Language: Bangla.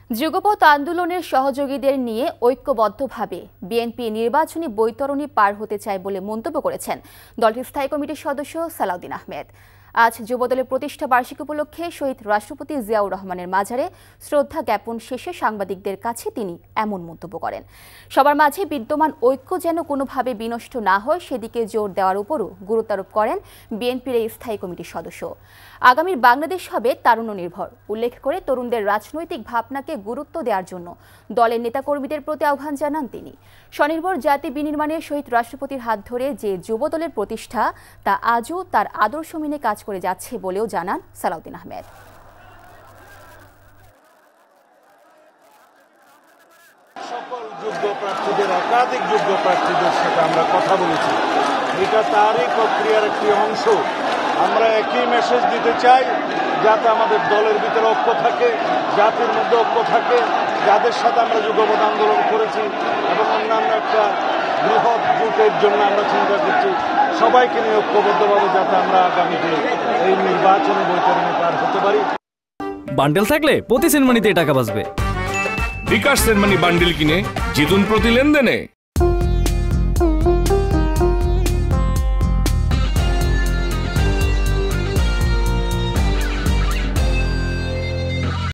যুগপৎ আন্দোলনের সহযোগীদের নিয়ে ঐক্যবদ্ধভাবে বিএনপি নির্বাচনী বৈতরণী পার হতে চায় বলে মন্তব্য করেছেন দলটির স্থায়ী কমিটির সদস্য সালাউদ্দিন আহমেদ। আজ যুবদলের প্রতিষ্ঠা বার্ষিকী উপলক্ষে শহীদ রাষ্ট্রপতি জিয়াউর রহমানের মাজারে শ্রদ্ধা জ্ঞাপন শেষে সাংবাদিকদের কাছে তিনি এমন মন্তব্য করেন। সবার মাঝে বিদ্যমান ঐক্য যেন কোনোভাবে বিনষ্ট না হয় সেদিকে জোর দেওয়ার উপরও গুরুত্বারোপ করেন বিএনপির এই স্থায়ী কমিটির সদস্য। আগামীর বাংলাদেশ হবে তারুণ্য নির্ভর উল্লেখ করে তরুণদের রাজনৈতিক ভাবনাকে গুরুত্ব দেওয়ার জন্য দলের নেতাকর্মীদের প্রতি আহ্বান জানান তিনি। স্বনির্ভর জাতি বিনির্মাণে শহীদ রাষ্ট্রপতির হাত ধরে যে যুবদলের প্রতিষ্ঠা তা আজও তার আদর্শ মেনে কাজ করে যাচ্ছে বলেও জানান সালাউদ্দিন আহমেদ। সকল যোগ্য প্রার্থীদের একাধিক যোগ্য প্রার্থীদের সাথে আমরা কথা বলেছি। এটা তারই প্রক্রিয়ার একটি অংশ। আমরা একই মেসেজ দিতে চাই যাতে আমাদের দলের ভিতরে ঐক্য থাকে, জাতির মধ্যে ঐক্য থাকে, যাদের সাথে আমরা যুগপৎ আন্দোলন করেছি এবং অন্যান্য একটা বৃহৎ জোটের জন্য আমরা চিন্তা করছি, সবাইকে নিয়ে ঐক্যবদ্ধভাবে যাতে আমরা আগামীতে এই নির্বাচনী বৈতরণী পার হতে পারি। বান্ডেল থাকলে প্রতি সেনমানিতে টাকা বাঁচবে। বিকাশ সেনমানি বান্ডেল কিনে জিতুন প্রতি লেনদেনে।